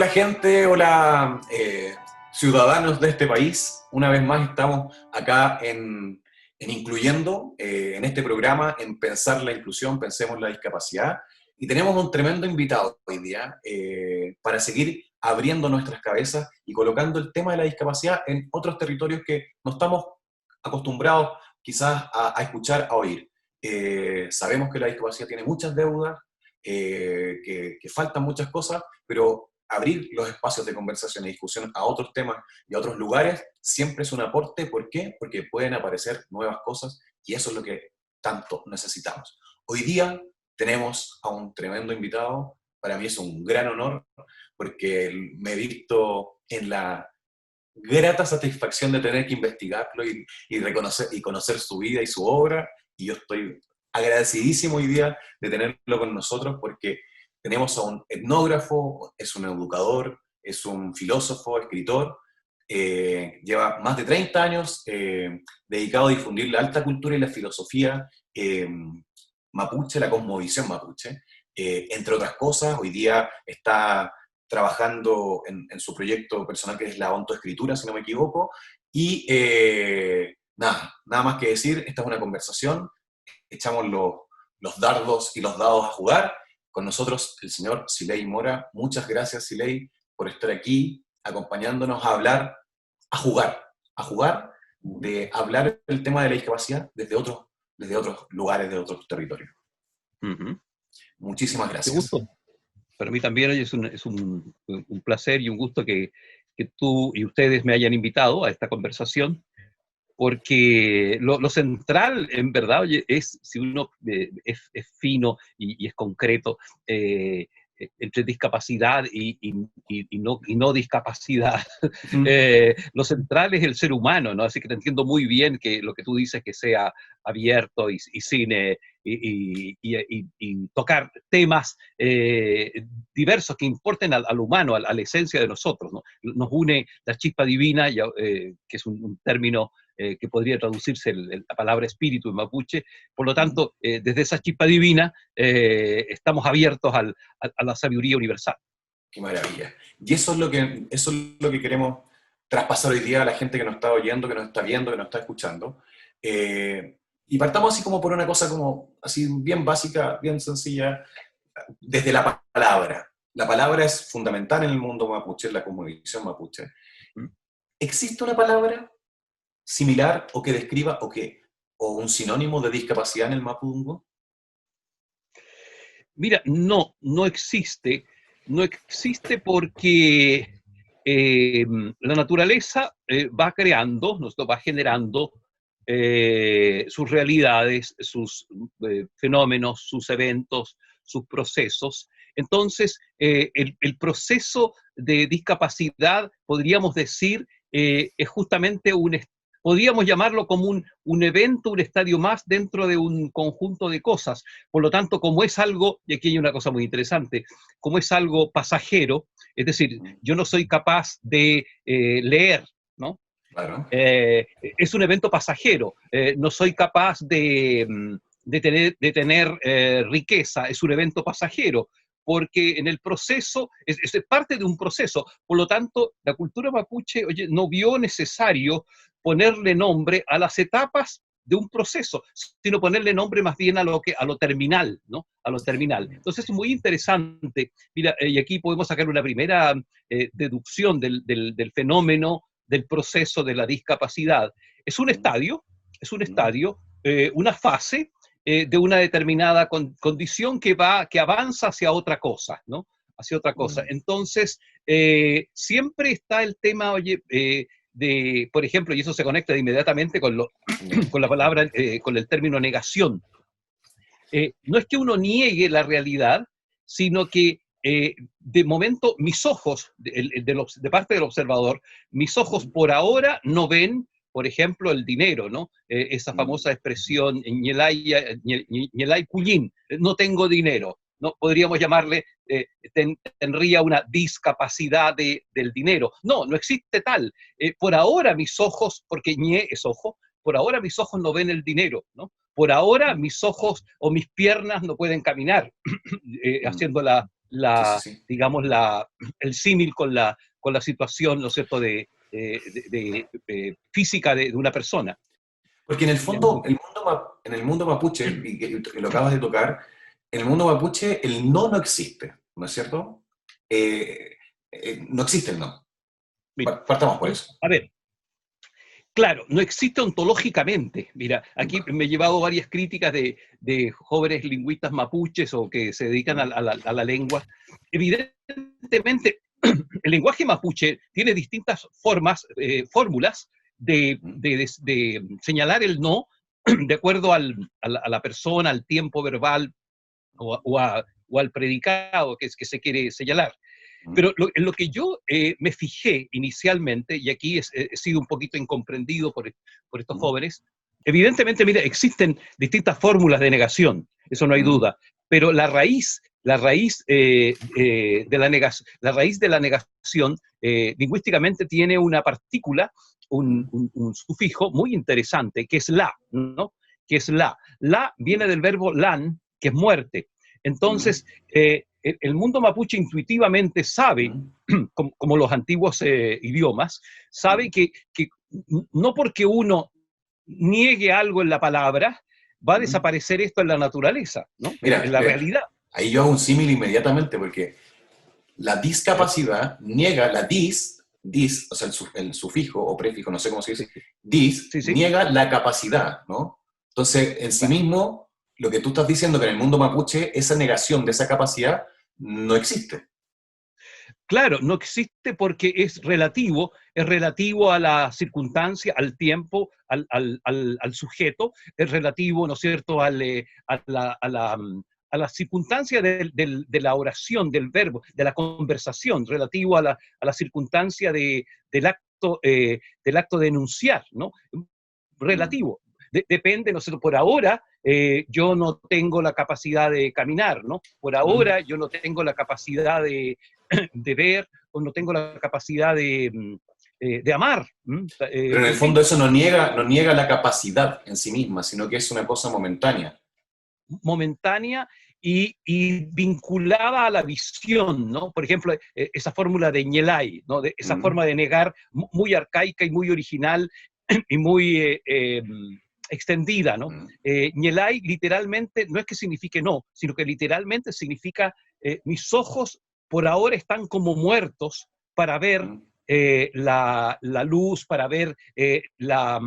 Hola gente, hola ciudadanos de este país. Una vez más estamos acá en Incluyendo, en este programa, en Pensar la Inclusión, Pensemos la Discapacidad. Y tenemos un tremendo invitado hoy día para seguir abriendo nuestras cabezas y colocando el tema de la discapacidad en otros territorios que no estamos acostumbrados quizás a escuchar, a oír. Sabemos que la discapacidad tiene muchas deudas, que faltan muchas cosas, pero abrir los espacios de conversación y discusión a otros temas y a otros lugares siempre es un aporte. ¿Por qué? Porque pueden aparecer nuevas cosas y eso es lo que tanto necesitamos. Hoy día tenemos a un tremendo invitado, para mí es un gran honor porque me he visto en la grata satisfacción de tener que investigarlo y reconocer y conocer su vida y su obra, y yo estoy agradecidísimo hoy día de tenerlo con nosotros porque tenemos a un etnógrafo, es un educador, es un filósofo, escritor, lleva más de 30 años dedicado a difundir la alta cultura y la filosofía mapuche, la cosmovisión mapuche, entre otras cosas. Hoy día está trabajando en su proyecto personal que es la ontoescritura, si no me equivoco, y nada más que decir, esta es una conversación, echamos los dardos y los dados a jugar. Con nosotros el señor Siley Mora. Muchas gracias, Siley, por estar aquí, acompañándonos a hablar, a jugar, de hablar el tema de la discapacidad desde otros lugares, de otros territorios. Uh-huh. Muchísimas Qué gracias. gusto. Para mí también es un placer y un gusto que tú y ustedes me hayan invitado a esta conversación, porque lo central, en verdad, oye, es, si uno es fino y es concreto, entre discapacidad y no discapacidad, lo central es el ser humano, ¿no? Así que te entiendo muy bien que lo que tú dices, que sea abierto y cine y tocar temas diversos que importen al humano, a la esencia de nosotros, ¿no? Nos une la chispa divina, que es un término que podría traducirse la palabra espíritu en mapuche. Por lo tanto, desde esa chispa divina estamos abiertos a la sabiduría universal. Qué maravilla. Y eso es lo que queremos traspasar hoy día a la gente que nos está oyendo, que nos está viendo, que nos está escuchando. Y partamos así como por una cosa como así bien básica, bien sencilla, desde la palabra. La palabra es fundamental en el mundo mapuche, en la cosmovisión mapuche. ¿Existe una palabra similar o que describa o un sinónimo de discapacidad en el mapudungun? Mira, no existe. No existe porque la naturaleza va creando, va generando sus realidades, sus fenómenos, sus eventos, sus procesos. Entonces, el proceso de discapacidad, podríamos decir, es justamente podríamos llamarlo como un evento, un estadio más dentro de un conjunto de cosas. Por lo tanto, como es algo, y aquí hay una cosa muy interesante, como es algo pasajero, es decir, yo no soy capaz de leer, ¿no? Claro. Es un evento pasajero, no soy capaz de tener riqueza, es un evento pasajero, porque en el proceso, es parte de un proceso. Por lo tanto, la cultura mapuche, oye, no vio necesario ponerle nombre a las etapas de un proceso, sino ponerle nombre más bien a lo terminal, ¿no? A lo terminal. Entonces es muy interesante. Mira, y aquí podemos sacar una primera deducción del fenómeno, del proceso de la discapacidad. Es un estadio, una fase de una determinada condición que avanza hacia otra cosa, ¿no? Hacia otra cosa. Entonces, siempre está el tema, oye, por ejemplo, y eso se conecta inmediatamente con la palabra, con el término negación. No es que uno niegue la realidad, sino que de momento mis ojos, de parte del observador, mis ojos por ahora no ven, por ejemplo, el dinero, ¿no? Esa famosa expresión, ñelay cullín, no tengo dinero, ¿no? Podríamos llamarle, tendría una discapacidad del dinero. No existe tal. Por ahora mis ojos, porque ñe es ojo, por ahora mis ojos no ven el dinero, ¿no? Por ahora mis ojos o mis piernas no pueden caminar, haciendo la Sí, sí, sí. digamos, el símil con la situación, ¿no es cierto?, física de una persona. Porque en el Es fondo, muy- en el mundo mapuche, y lo acabas de tocar, en el mundo mapuche el no no existe, ¿no es cierto? No existe el no. mira, Partamos por eso. a ver, claro, no existe ontológicamente. Mira, aquí me he llevado varias críticas de jóvenes lingüistas mapuches o que se dedican Mm, a la lengua. Evidentemente, el lenguaje mapuche tiene distintas formas, fórmulas mm, de señalar el no de acuerdo a la persona, al tiempo verbal o al predicado que se quiere señalar. mm, Pero en lo que yo me fijé inicialmente, y aquí he sido un poquito incomprendido por estos mm, jóvenes, evidentemente, mira, existen distintas fórmulas de negación, eso no hay mm, duda, pero la raíz de la negación lingüísticamente tiene una partícula, mm, un sufijo muy interesante, que es la, ¿no? Que es la. La viene del verbo lan, que es muerte. mm, Entonces, el mundo mapuche intuitivamente sabe, mm, como los antiguos idiomas, sabe mm, que no porque uno niegue algo en la palabra, va a mm. desaparecer esto en la naturaleza, ¿no? En Mira, la realidad. ahí yo hago un símil inmediatamente porque la discapacidad niega, la dis, o sea, el sufijo o prefijo, no sé cómo se Sí, dice, dis, sí, sí, niega la capacidad, ¿no? Entonces, en sí claro. mismo, lo que tú estás diciendo que en el mundo mapuche, esa negación de esa capacidad no existe. Claro, no existe porque es relativo a la circunstancia, al tiempo, al sujeto, es relativo, ¿no es cierto?, a la circunstancia de la oración, del verbo, de la conversación, relativo a la circunstancia del acto de enunciar, ¿no? Mm, Relativo. Depende, no sé, por ahora yo no tengo la capacidad de caminar, ¿no? Por mm. ahora yo no tengo la capacidad de ver o no tengo la capacidad de amar. Pero en el En fondo fin, eso no niega la capacidad en sí misma, sino que es una cosa momentánea. momentánea y vinculada a la visión, ¿no? Por ejemplo, esa fórmula de Ñelay, ¿no? Esa Mm, forma de negar muy arcaica y muy original y muy extendida, ¿no? mm, Ñelay literalmente no es que signifique no, sino que literalmente significa mis ojos por ahora están como muertos para ver mm. la luz, para ver la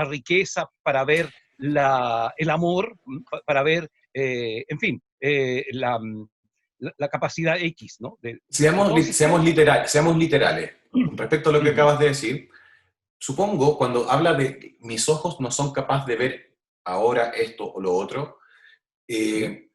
riqueza, para ver el amor, para ver, en fin, la capacidad X, ¿no? Entonces, Seamos literales. Respecto a lo que acabas de decir, supongo, cuando habla de mis ojos no son capaces de ver ahora esto o lo otro, eh,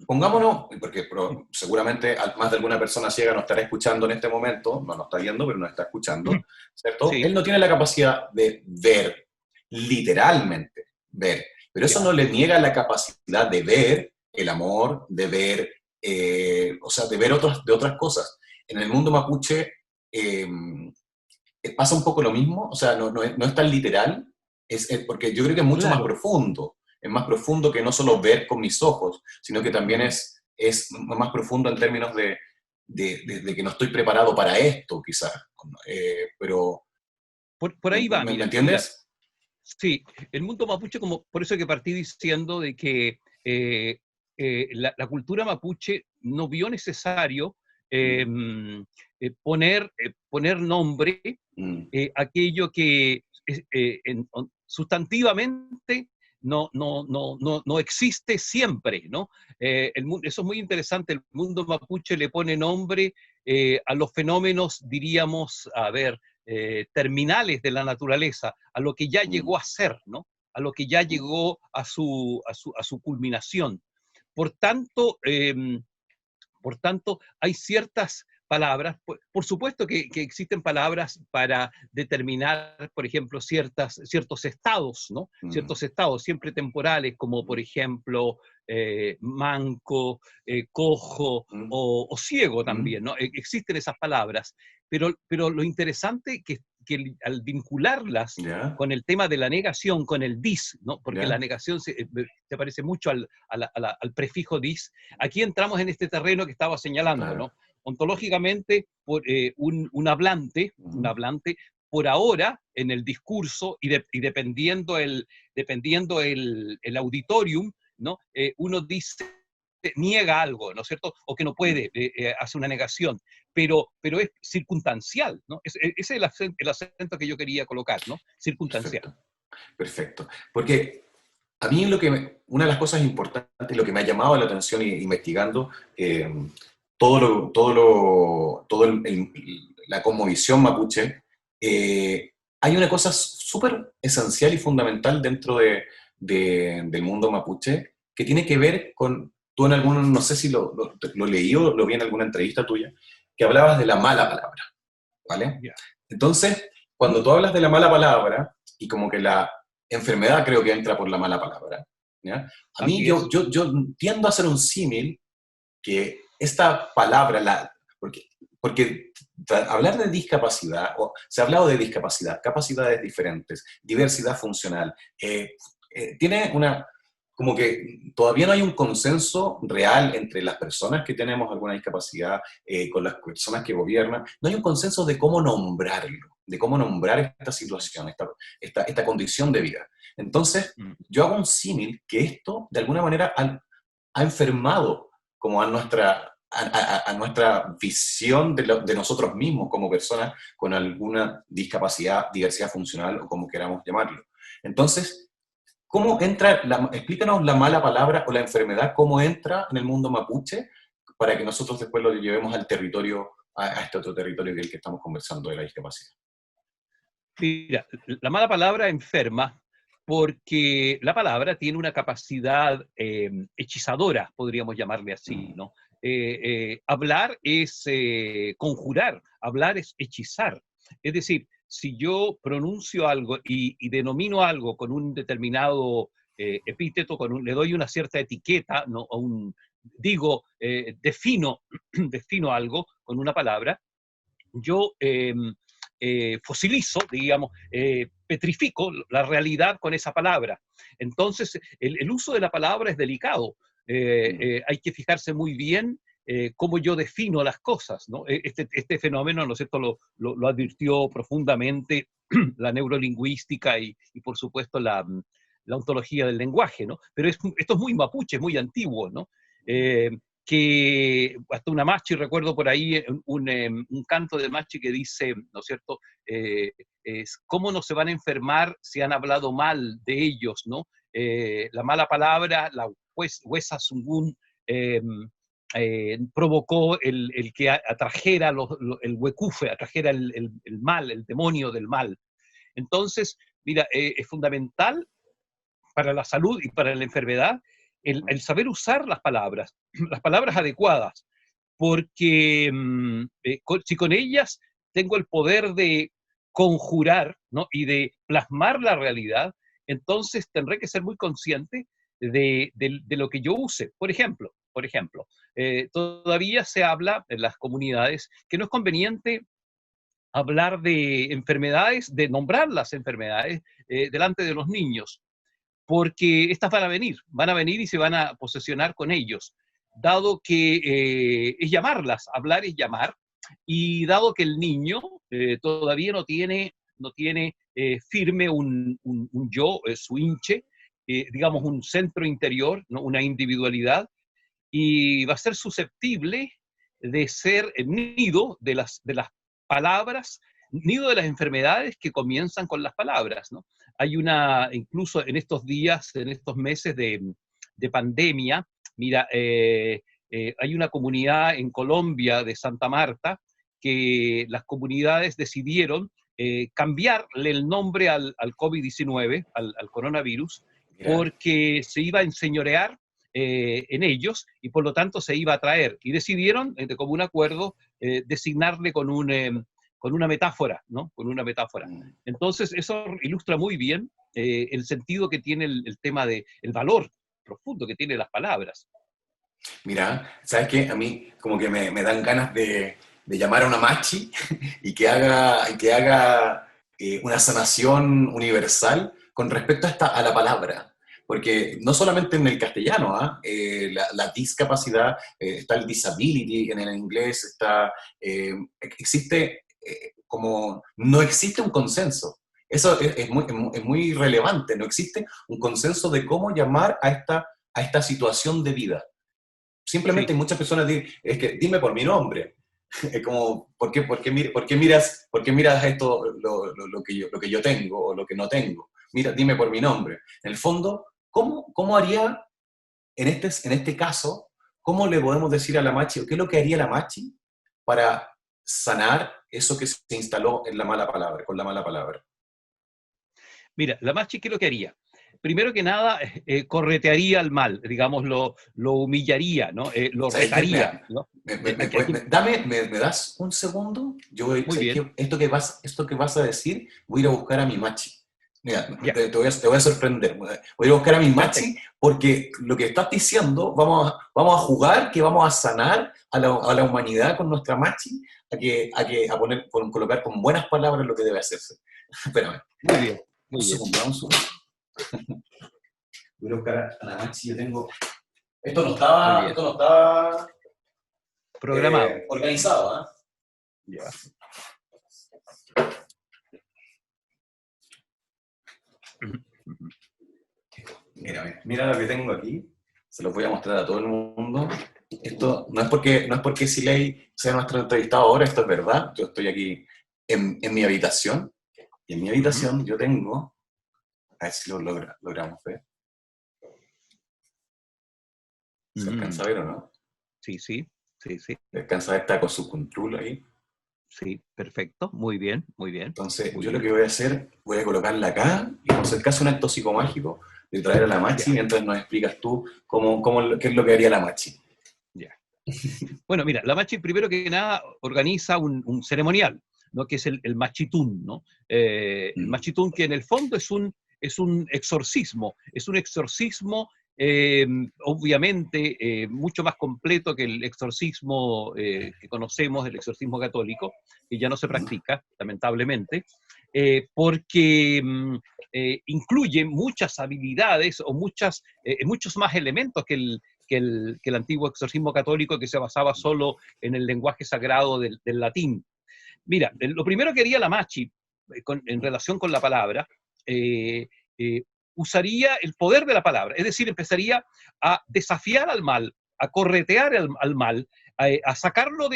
pongámonos, porque seguramente más de alguna persona ciega nos estará escuchando en este momento, no nos está viendo, pero nos está escuchando, ¿cierto? Él sí, no tiene la capacidad de ver, literalmente ver, pero eso ya, no le niega la capacidad de ver el amor, de ver, o sea, de ver de otras cosas. En el mundo mapuche, eh, pasa un poco lo mismo, o sea, no es tan literal, porque yo creo que claro. es más profundo que no solo ver con mis ojos, sino que también Ujú. es más profundo en términos de que no estoy preparado para esto, quizás. Pero, Por ahí va, ¿me mira, entiendes? sí, el mundo mapuche, como por eso que partí diciendo de que la cultura mapuche no vio necesario eh, Mm, poner nombre mm, aquello que sustantivamente no existe siempre, ¿no? Eso es muy interesante, el mundo mapuche le pone nombre a los fenómenos, diríamos, a ver, terminales de la naturaleza, a lo que ya mm, llegó a ser, ¿no? A lo que ya mm, llegó a su culminación. Por tanto, por tanto, hay ciertas palabras, por supuesto que existen palabras para determinar, por ejemplo, ciertos estados, ¿no? mm, Ciertos estados siempre temporales, como por mm, ejemplo manco, cojo mm, o ciego mm, también, ¿no? Existen esas palabras, pero lo interesante al vincularlas ¿Ya? con el tema de la negación, con el dis, ¿no? Porque la ¿Ya? negación se parece mucho al prefijo dis. Aquí entramos en este terreno que estaba señalando, Claro. ¿no? Ontológicamente, un Ujú. hablante, por ahora, en el discurso, y dependiendo el auditorium, ¿no? Uno dice, niega algo, ¿no es cierto? O que no puede, hace una negación, pero es circunstancial, ¿no? Ese es el acento que yo quería colocar, ¿no? Circunstancial. Perfecto, perfecto. Porque a mí una de las cosas importantes, lo que me ha llamado la atención investigando la cosmovisión mapuche, hay una cosa súper esencial y fundamental dentro del mundo mapuche que tiene que ver con, tú en algún, no sé si lo leí o lo vi en alguna entrevista tuya, que hablabas de la mala palabra, ¿vale? Ya. Entonces, cuando tú hablas de la mala palabra, y como que la enfermedad creo que entra por la mala palabra, ¿ya? A mí Así es. yo tiendo a hacer un símil que esta palabra, porque hablar de discapacidad, se ha hablado de discapacidad, capacidades diferentes, diversidad funcional, tiene como que todavía no hay un consenso real entre las personas que tenemos alguna discapacidad, con las personas que gobiernan, no hay un consenso de cómo nombrarlo, de cómo nombrar esta situación, esta condición de vida. Entonces, Mm. yo hago un símil que esto, de alguna manera, ha enfermado como a nuestra visión de nosotros mismos como personas con alguna discapacidad, diversidad funcional o como queramos llamarlo. Entonces, ¿cómo entra, explícanos la mala palabra o la enfermedad, cómo entra en el mundo mapuche para que nosotros después lo llevemos al territorio, a este otro territorio que es el que estamos conversando de la discapacidad? Mira, la mala palabra enferma porque la palabra tiene una capacidad hechizadora, podríamos llamarle así, Mm, ¿no? Hablar es conjurar, hablar es hechizar. Es decir, si yo pronuncio algo y denomino algo con un determinado epíteto, le doy una cierta etiqueta, ¿no? Defino, defino algo con una palabra, yo fosilizo, digamos, petrifico la realidad con esa palabra. Entonces, el uso de la palabra es delicado. mm, Hay que fijarse muy bien cómo yo defino las cosas, ¿no? Este fenómeno, ¿no es cierto?, lo advirtió profundamente la neurolingüística y por supuesto, la ontología del lenguaje, ¿no? Pero esto es muy mapuche, es muy antiguo, ¿no? Eh, que hasta una machi, recuerdo por ahí un canto de machi que dice, ¿no es cierto?, ¿cómo no se van a enfermar si han hablado mal de ellos, ¿no? La mala palabra, la huesa sungun, provocó el que atrajera el huecufe, atrajera el mal, el demonio del mal. Entonces, mira, es fundamental para la salud y para la enfermedad el saber usar las palabras adecuadas, porque si con ellas tengo el poder de conjurar, ¿no? Y de plasmar la realidad, entonces tendré que ser muy consciente de lo que yo use. Por ejemplo, todavía se habla en las comunidades que no es conveniente hablar de enfermedades, de nombrar las enfermedades delante de los niños, porque estas van a venir y se van a posesionar con ellos, dado que es llamarlas, hablar es llamar, y dado que el niño todavía no tiene firme un yo, su hinche, digamos mm. un centro interior, ¿no? Una individualidad, y va a ser susceptible de ser el nido de las palabras, nido de las enfermedades que comienzan con las palabras, ¿no? Incluso en estos días, en estos meses de pandemia, mira, hay una comunidad en Colombia de Santa Marta que las comunidades decidieron cambiarle el nombre al COVID-19, al coronavirus, Mira, porque se iba a enseñorear en ellos y por lo tanto se iba a traer. Y decidieron, de común acuerdo, designarle con una metáfora, ¿no? Con una metáfora. mm, Entonces, eso ilustra muy bien el sentido que tiene el tema el valor profundo que tiene las palabras. mira, ¿sabes qué? A mí como que me dan ganas de llamar a una machi y que haga una sanación universal con respecto a la palabra. Porque no solamente en el castellano, ¿ah? La discapacidad, está el disability en el inglés, existe como, no existe un consenso. Eso es muy relevante, no existe un consenso de cómo llamar a esta situación de vida. Simplemente Sí, muchas personas dicen, es que dime por mi nombre. Es como, por qué miras esto, lo que yo tengo o lo que no tengo? Mira, dime por mi nombre. En el fondo, ¿cómo haría, en este caso, cómo le podemos decir a la Machi, o qué es lo que haría la Machi para sanar eso que se instaló en la mala palabra, con la mala palabra? mira, la Machi, ¿qué es lo que haría? Primero que nada, corretearía al mal, digamos, lo humillaría, ¿no? Lo ¿Sabes qué? retaría, ¿no? Aquí, ¿Me das un segundo? muy ¿Sabes bien, qué? Esto que vas a decir, voy a ir a buscar a mi machi. Mira, ya, te voy a sorprender. Voy a ir a buscar a mi machi perfecto. porque lo que estás diciendo, vamos a jugar, que vamos a sanar a la humanidad con nuestra machi, colocar con buenas palabras lo que debe hacerse. Espérame, Muy bien, un muy bien. segundo, un segundo. Voy a buscar a la machi. Yo tengo. Muy bien. Esto no estaba Programado. organizado, ¿ah? Ya. Mira lo que tengo aquí, se lo voy a mostrar a todo el mundo. Esto no es porque Siley sea nuestro entrevistado ahora, esto es verdad. Yo estoy aquí en mi habitación, y en mi Ujú. habitación yo tengo, a ver si logramos ver, ¿se alcanza Mm, a ver o no? sí, sí, sí, sí, ¿Se alcanza a ver? Está con su control ahí. sí, perfecto. Muy bien, muy bien, Entonces, muy yo lo bien. que voy a hacer, voy a colocarla acá, y vamos a hacer caso un acto psicomágico de traer a la Machi Ya, mientras nos explicas tú qué es lo que haría la Machi. ya. Bueno, mira, la Machi primero que nada organiza un ceremonial, ¿no? Que es el Machitún, ¿no? El Mm, Machitún que en el fondo es un exorcismo obviamente mucho más completo que el exorcismo que conocemos, el exorcismo católico, que ya no se mm, practica, lamentablemente, porque incluye muchas habilidades o muchos más elementos que el antiguo exorcismo católico que se basaba solo en el lenguaje sagrado del latín. Mira, lo primero que haría la Machi en relación con la palabra, eh, eh, usaría el poder de la palabra, es decir, empezaría a desafiar al mal, a corretear al mal, a sacarlo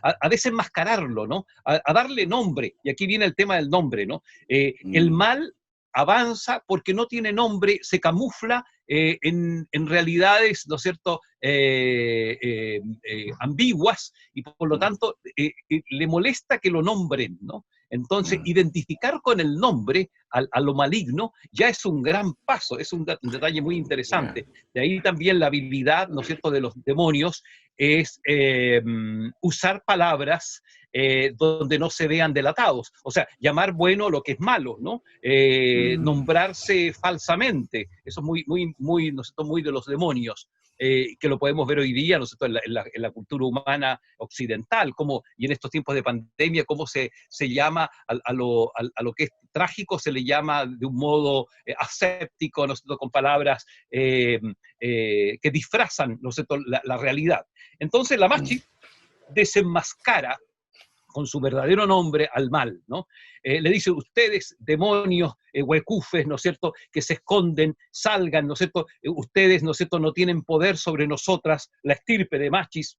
a desenmascararlo, ¿no? A darle nombre, y aquí viene el tema del nombre, ¿no? El mm, mal avanza porque no tiene nombre, se camufla en realidades, ¿no es cierto?, ambiguas, y por lo mm, tanto le molesta que lo nombren, ¿no? Entonces, mm, identificar con el nombre a lo maligno ya es un gran paso, es un detalle muy mira. interesante. De ahí también la habilidad, ¿no es cierto?, de los demonios es usar palabras donde no se vean delatados. O sea, llamar bueno lo que es malo, ¿no? Mm, Nombrarse falsamente, eso es ¿no es cierto?, muy de los demonios. Que lo podemos ver hoy día, ¿no es cierto?, en la cultura humana occidental, y en estos tiempos de pandemia, cómo se llama a lo que es trágico, se le llama de un modo aséptico, ¿no es cierto?, con palabras que disfrazan, ¿no es cierto?, la realidad. Entonces la mm, Machi desenmascara con su verdadero nombre al mal, ¿no? Le dice, ustedes, demonios, huecufes, ¿no es cierto?, que se esconden, salgan, ¿no es cierto?, ustedes, ¿no es cierto?, no tienen poder sobre nosotras, la estirpe de Machis,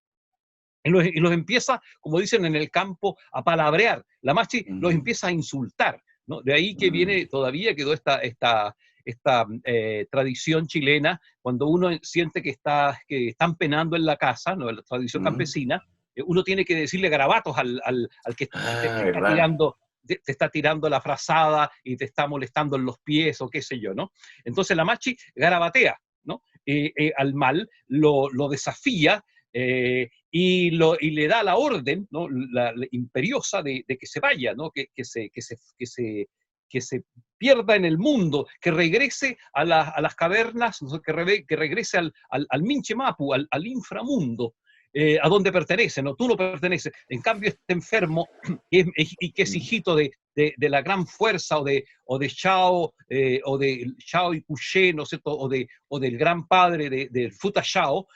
y los empieza, como dicen en el campo, a palabrear. La Machi los mm, empieza a insultar, ¿no? De ahí que mm, viene, todavía quedó esta tradición chilena, cuando uno siente que están penando en la casa, ¿no?, la tradición mm. campesina, uno tiene que decirle garabatos al que Ah, ¿verdad? te está tirando la frazada y te está molestando en los pies o qué sé yo, ¿no? Entonces la Machi garabatea, ¿no? Al mal, lo desafía, y le da la orden, ¿no?, la imperiosa de que se vaya, ¿no?, que se pierda en el mundo, que regrese a las cavernas, ¿no?, que regrese al Minche Mapu, al inframundo. a dónde pertenece, ¿no? Tú no perteneces. En cambio, este enfermo, y que es hijito de la gran fuerza o de Shao, o de Shao y Couché, ¿no es cierto? O del gran padre del Futa Shao,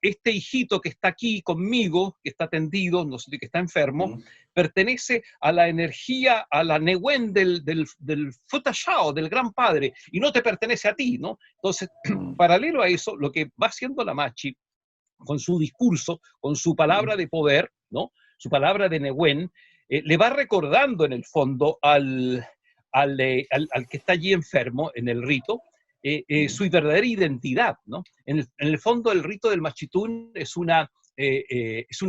este hijito que está aquí conmigo, que está tendido, no sé, que está enfermo, pertenece a la energía, a la Newen del Futa Shao, del gran padre, y no te pertenece a ti, ¿no? Entonces, paralelo a eso, lo que va haciendo la Machi con su discurso, con su palabra de poder, ¿no? Su palabra de Newen, le va recordando en el fondo al que está allí enfermo en el rito, su verdadera identidad, ¿no? En el fondo el rito del Machitún es una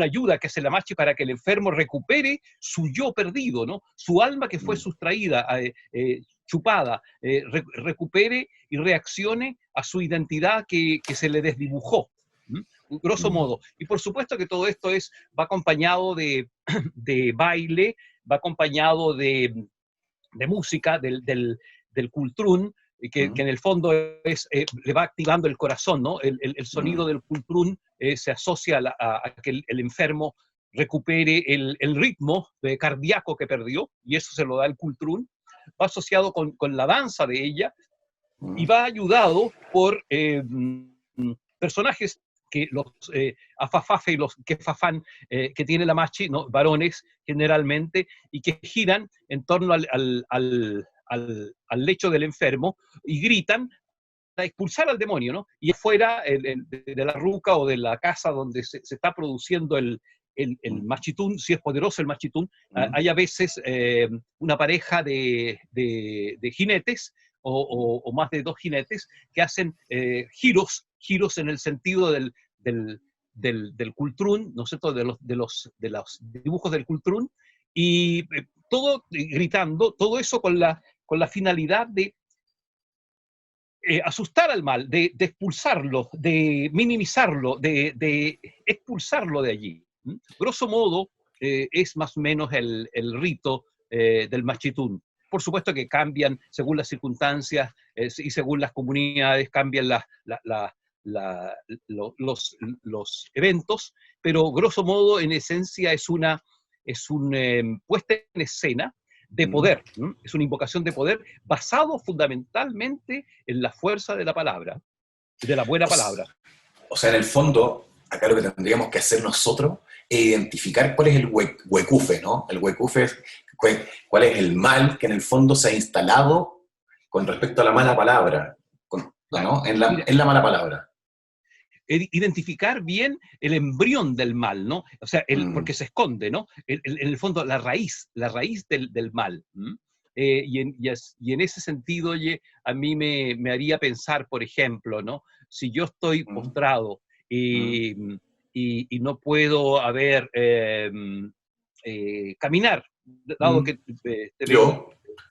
ayuda que hace la Machi para que el enfermo recupere su yo perdido, ¿no? Su alma que fue sustraída, chupada, recupere y reaccione a su identidad que se le desdibujó. Grosso modo. Y por supuesto que todo esto va acompañado de baile, va acompañado de música, del cultrún, que en el fondo le va activando el corazón, ¿no? El sonido del cultrún se asocia a que el enfermo recupere el ritmo cardíaco que perdió, y eso se lo da el cultrún. Va asociado con la danza de ella, y va ayudado por personajes que los afafafe y los quefafán que tiene la Machi, ¿no? Varones generalmente, y que giran en torno al lecho del enfermo y gritan para expulsar al demonio, ¿no? Y afuera de la ruca o de la casa donde se está produciendo el machitún, si es poderoso el machitún, hay a veces una pareja de jinetes o más de 2 jinetes que hacen giros en el sentido del cultrún, ¿no es cierto?, de los dibujos del cultrún, y todo gritando, todo eso con la finalidad de asustar al mal, de expulsarlo, de minimizarlo, de expulsarlo de allí. Grosso modo, es más o menos el rito del machitún. Por supuesto que cambian según las circunstancias y según las comunidades, cambian los eventos, pero grosso modo, en esencia, es una puesta en escena de poder, ¿no? Es una invocación de poder basado fundamentalmente en la fuerza de la palabra, de la buena palabra. O sea, en el fondo, acá lo que tendríamos que hacer nosotros es identificar cuál es el huecufe, ¿no? El huecufe es cuál es el mal que en el fondo se ha instalado con respecto a la mala palabra, ¿no? En la mala palabra. Identificar bien el embrión del mal, ¿no? O sea, porque se esconde, ¿no? En el fondo, la raíz del mal. Y en ese sentido, oye, a mí me haría pensar, por ejemplo, ¿no? Si yo estoy postrado y no puedo, caminar, dado que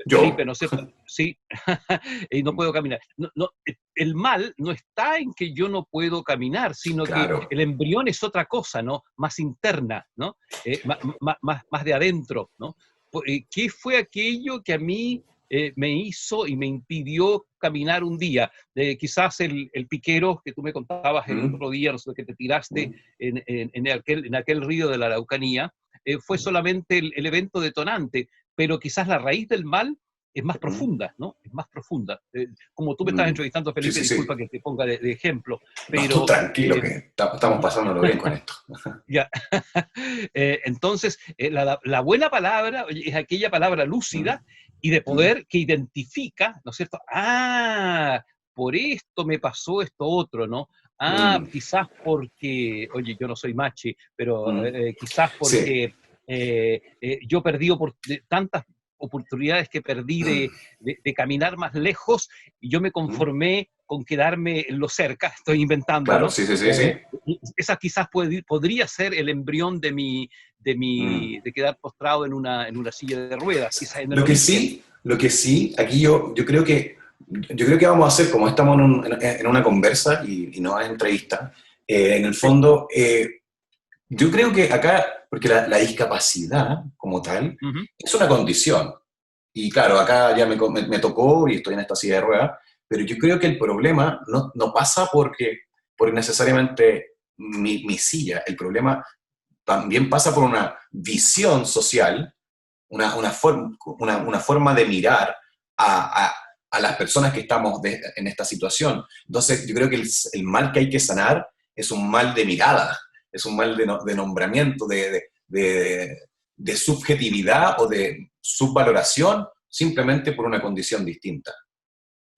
Felipe, no sé, sí, y no puedo caminar. El mal no está en que yo no puedo caminar, sino claro, que el embrión es otra cosa, ¿no? Más interna, ¿no? Más de adentro, ¿no? ¿Qué fue aquello que a mí me hizo y me impidió caminar un día? Quizás el piquero que tú me contabas el otro día, no sé, que te tiraste en aquel río de la Araucanía, fue solamente el evento detonante, pero quizás la raíz del mal es más profunda, ¿no? Es más profunda. Como tú me estás entrevistando, Felipe, sí, disculpa que te ponga de ejemplo, pero... No, tú tranquilo, que estamos pasándolo bien con esto. Ya. Entonces, la buena palabra es aquella palabra lúcida y de poder que identifica, ¿no es cierto? Ah, por esto me pasó esto otro, ¿no? Ah, quizás porque, oye, yo no soy machi, pero quizás porque yo perdí tantas oportunidades que perdí de caminar más lejos, y yo me conformé con quedarme en lo cerca, estoy inventando, claro, ¿no? sí. Esa quizás podría ser el embrión de quedar postrado en una silla de ruedas, quizás en el origen. Lo que sí, aquí yo creo que vamos a hacer, como estamos en una conversa y no en entrevista, en el fondo, yo creo que acá, porque la discapacidad como tal es una condición. Y claro, acá ya me tocó y estoy en esta silla de ruedas, pero yo creo que el problema no pasa porque necesariamente mi silla. El problema también pasa por una visión social, una forma de mirar a las personas que estamos en esta situación. Entonces, yo creo que el mal que hay que sanar es un mal de mirada, es un mal de nombramiento, de subjetividad o de subvaloración simplemente por una condición distinta.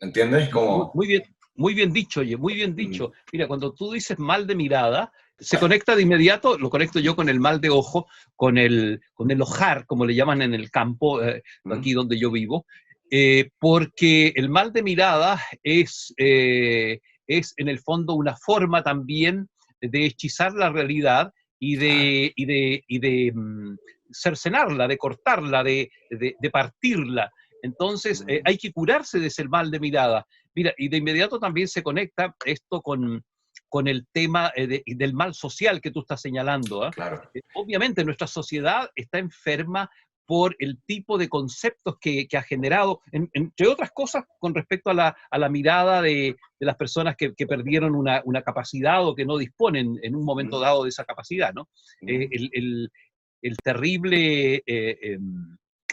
¿Entiendes? Como... Muy bien dicho, oye, muy bien Mm, dicho. Mira, cuando tú dices mal de mirada, se conecta de inmediato, lo conecto yo con el mal de ojo, con el ojar, como le llaman en el campo, mm, aquí donde yo vivo, porque el mal de mirada es en el fondo una forma también de hechizar la realidad claro. y de cercenarla, de cortarla, de partirla. Entonces, Mm, hay que curarse de ese mal de mirada. Mira, y de inmediato también se conecta esto con el tema del mal social que tú estás señalando. ¿Eh? claro. Obviamente nuestra sociedad está enferma por el tipo de conceptos que ha generado, entre otras cosas, con respecto a la mirada de las personas que perdieron una capacidad o que no disponen en un momento Mm, dado de esa capacidad, ¿no? Eh, mm, el, el- el terrible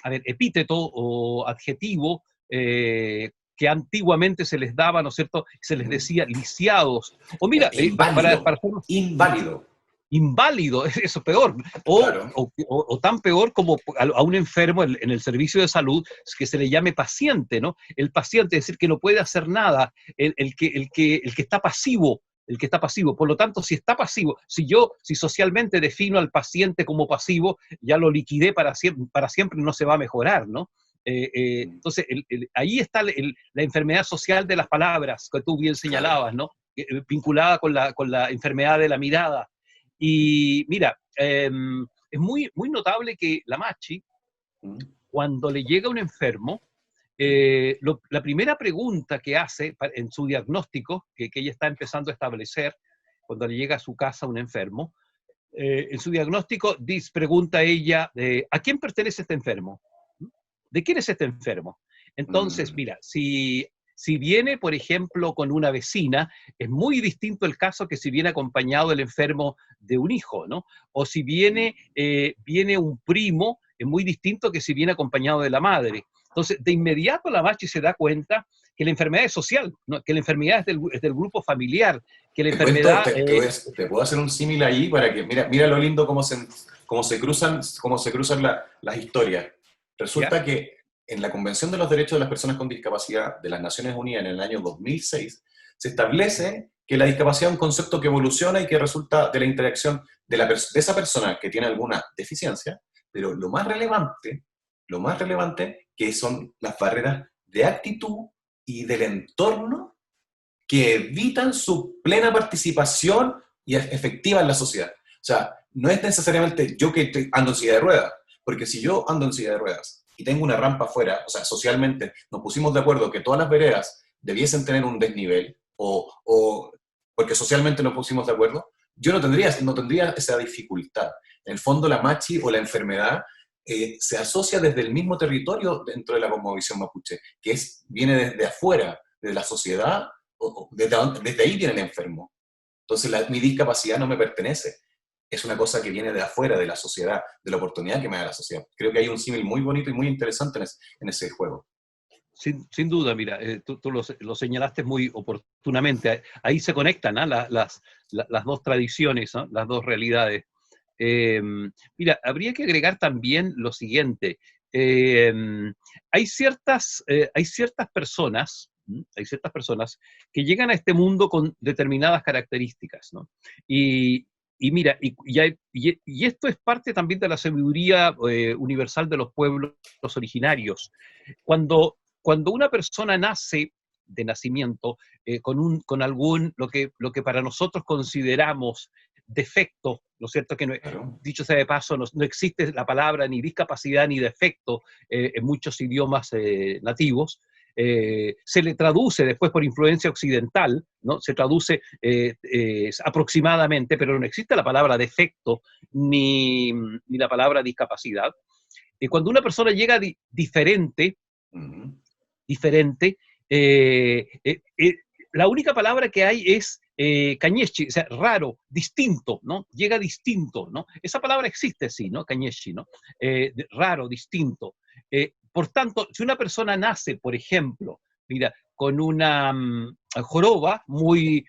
a ver, epíteto o adjetivo que antiguamente se les daba, ¿no es cierto? Se les mm. decía lisiados. O mira, Inválido. para hacerlo Inválido. inválido, eso es peor, Claro. o tan peor como a un enfermo en el servicio de salud que se le llame paciente, ¿no? El paciente, es decir, que no puede hacer nada, el que está pasivo, el que está pasivo. Por lo tanto, si está pasivo, si socialmente defino al paciente como pasivo, ya lo liquidé para siempre y no se va a mejorar, ¿no? Mm, Entonces, ahí está la enfermedad social de las palabras que tú bien claro. señalabas, ¿no? Vinculada con la enfermedad de la mirada. Y mira, es muy notable que la Machi, Mm, cuando le llega un enfermo, la primera pregunta que hace en su diagnóstico, que ella está empezando a establecer, cuando le llega a su casa un enfermo, en su diagnóstico pregunta ella, ¿a quién pertenece este enfermo? ¿De quién es este enfermo? Entonces, mm, mira, si viene, por ejemplo, con una vecina, es muy distinto el caso que si viene acompañado el enfermo de un hijo, ¿no? O si mm. viene un primo, es muy distinto que si viene acompañado de la madre. Entonces, de inmediato la Machi se da cuenta que la enfermedad es social, ¿no? Que la enfermedad es del grupo familiar, que la Te cuento, enfermedad... te puedo hacer un símil ahí para que, mira lo lindo cómo se cruzan las historias. ¿Ya? Resulta que en la Convención de los Derechos de las Personas con Discapacidad de las Naciones Unidas en el año 2006, se establece que la discapacidad es un concepto que evoluciona y que resulta de la interacción de esa persona que tiene alguna deficiencia, pero lo más relevante que son las barreras de actitud y del entorno que evitan su plena participación y efectiva en la sociedad. O sea, no es necesariamente yo que ando en silla de ruedas, porque si yo ando en silla de ruedas y tengo una rampa afuera, o sea, socialmente nos pusimos de acuerdo que todas las veredas debiesen tener un desnivel, o porque socialmente nos pusimos de acuerdo, yo no tendría esa dificultad. En el fondo, la machi o la enfermedad se asocia desde el mismo territorio dentro de la cosmovisión mapuche, viene desde afuera, de la sociedad, desde ahí viene el enfermo. Entonces mi discapacidad no me pertenece. Es una cosa que viene de afuera, de la sociedad, de la oportunidad que me da la sociedad. Creo que hay un símil muy bonito y muy interesante en ese juego. Sin duda, mira, tú lo señalaste muy oportunamente. Ahí se conectan, ¿ah? Las dos tradiciones, ¿no? Las dos realidades. Eh, Mira, habría que agregar también lo siguiente. Eh, hay ciertas personas, hay ciertas personas que llegan a este mundo con determinadas características, ¿no? Y mira, y esto es parte también de la sabiduría universal de los pueblos originarios. Cuando una persona nace de nacimiento con algún, lo que para nosotros consideramos defecto, ¿no es cierto? Que no, Claro. dicho sea de paso, no existe la palabra ni discapacidad ni defecto en muchos idiomas nativos. Se le traduce después por influencia occidental, ¿no? Se traduce aproximadamente, pero no existe la palabra defecto ni la palabra discapacidad. Cuando una persona llega diferente, Uh -huh. diferente, eh, eh, eh, la única palabra que hay es Kanyeshi, o sea, raro, distinto, ¿no? Llega distinto, ¿no? Esa palabra existe, sí, ¿no? Kanyeshi, ¿no? Raro, distinto. Por tanto, si una persona nace, por ejemplo, mira, con una joroba muy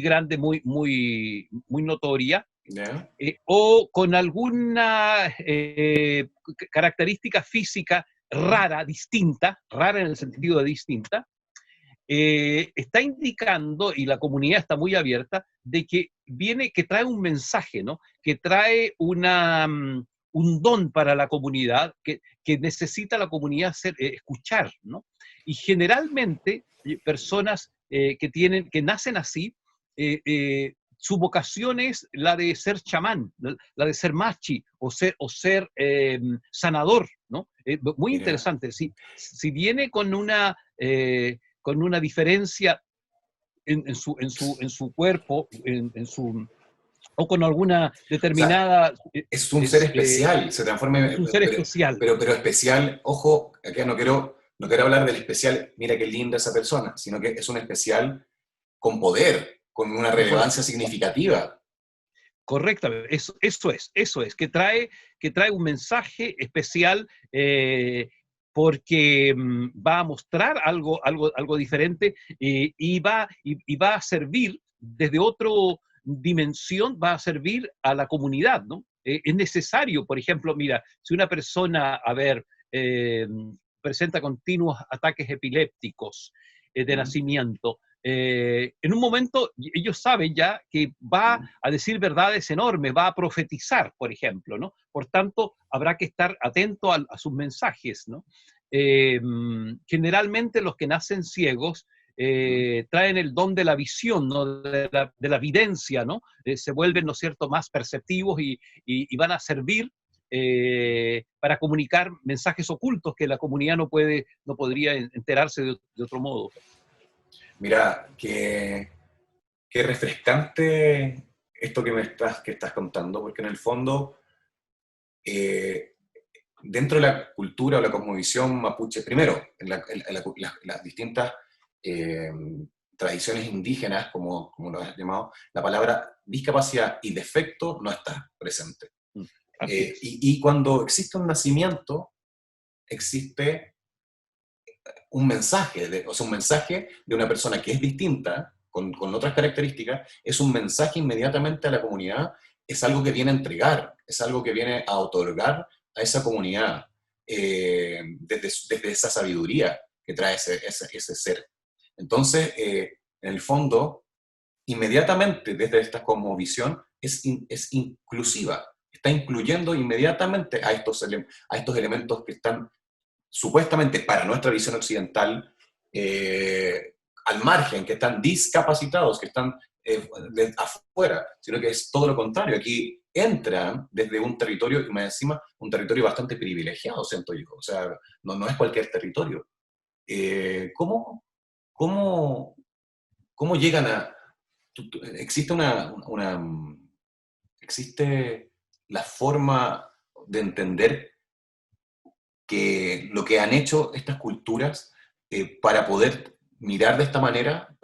grande, muy notoria, ¿Ya? o con alguna característica física ¿Mm? rara en el sentido de distinta, está indicando, y la comunidad está muy abierta, de que que trae un mensaje, ¿no? Que trae un don para la comunidad, que necesita la comunidad escuchar, ¿no? Y generalmente, personas que nacen así, su vocación es la de ser chamán, la de ser machi, o ser sanador, ¿no? Muy Mira, interesante. Si viene con una diferencia en su cuerpo, o con alguna o sea, determinada, es un ser especial, se transforma, es un ser especial. pero especial, ojo, acá no quiero hablar del especial, mira qué linda esa persona, sino que es un especial con poder, con una Con poder. relevancia significativa. Correctamente, eso es, que trae un mensaje especial, porque va a mostrar algo diferente, y va a servir desde otra dimensión, va a servir a la comunidad, ¿no? Es necesario, por ejemplo, mira, si una persona, a ver, eh, presenta continuos ataques epilépticos de ¿Mm? nacimiento, en un momento ellos saben ya que va ¿Mm? a decir verdades enormes, va a profetizar, por ejemplo, ¿no? Por tanto, habrá que estar atento a sus mensajes, ¿no? Eh, Generalmente los que nacen ciegos ¿Mm? traen el don de la visión, ¿no? De la videncia, ¿no? Se vuelven, ¿no es cierto?, más perceptivos, y van a servir para comunicar mensajes ocultos que la comunidad no podría enterarse de otro modo. Mira, qué refrescante esto que estás contando, porque en el fondo, eh, dentro de la cultura o la cosmovisión mapuche, primero, las distintas eh, tradiciones indígenas, como lo has llamado, la palabra discapacidad y defecto no está presente. Mm, Así es. Y cuando existe un nacimiento, existe un mensaje, o sea, un mensaje de una persona que es distinta, con otras características, es un mensaje inmediatamente a la comunidad, es algo que viene a entregar, es algo que viene a otorgar a esa comunidad, desde esa sabiduría que trae ese ser. Entonces, en el fondo, inmediatamente desde esta cosmovisión es inclusiva, está incluyendo inmediatamente a estos elementos que están supuestamente para nuestra visión occidental, al margen, que están discapacitados, que están de afuera, sino que es todo lo contrario. Aquí entran desde un territorio, y más encima, un territorio bastante privilegiado, siento yo. O sea, no es cualquier territorio. ¿Cómo, cómo, cómo llegan a... existe existe la forma de entender que lo que han hecho estas culturas, para poder mirar de esta manera,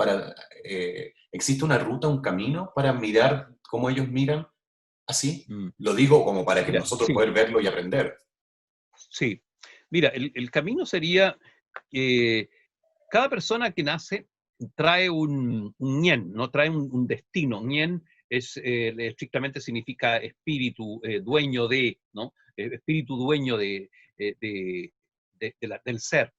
existe una ruta, un camino para mirar cómo ellos miran así. Mm. Lo digo como para que Mira, nosotros sí, poder verlo y aprender. sí. Mira, el camino sería que cada persona que nace trae un ñen, ¿no? Trae un destino. Ñen estrictamente significa espíritu, dueño de, ¿no? Espíritu dueño del ser.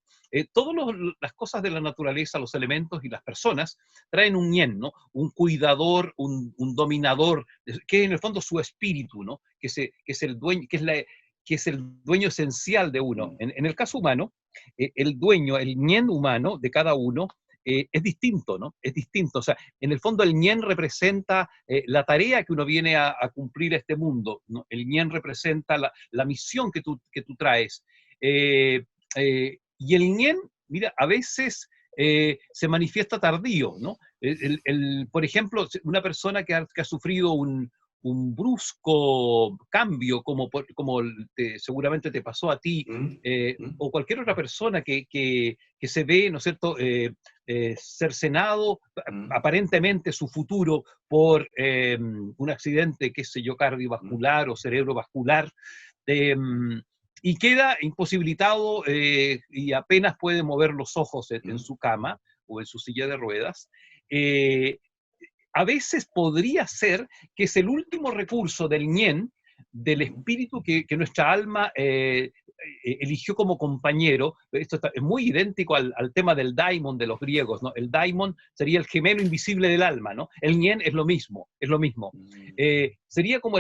Todas las cosas de la naturaleza, los elementos y las personas traen un ñen, ¿no? Un cuidador, un dominador, que es en el fondo su espíritu, ¿no? Que es el dueño, que es el dueño esencial de uno. Mm. En el caso humano, el dueño, el ñen humano de cada uno, es distinto, ¿no? Es distinto. O sea, en el fondo el ñen representa la tarea que uno viene a cumplir a este mundo, ¿no? El ñen representa la misión que tú traes. Y el ñen, mira, a veces se manifiesta tardío, ¿no? Por ejemplo, una persona que ha sufrido un brusco cambio, como seguramente te pasó a ti, Mm, mm, o cualquier otra persona que se ve, ¿no es cierto?, cercenado mm, aparentemente su futuro por un accidente, qué sé yo, mm, cardiovascular o cerebrovascular, eh, y queda imposibilitado y apenas puede mover los ojos en mm, su cama o en su silla de ruedas. eh, a veces podría ser que es el último recurso del ñen, del mm, espíritu que nuestra alma eligió como compañero. Esto es muy idéntico al tema del daimon de los griegos, ¿no? El daimon sería el gemelo invisible del alma, ¿no? El ñen es lo mismo, es lo mismo. mm, Sería como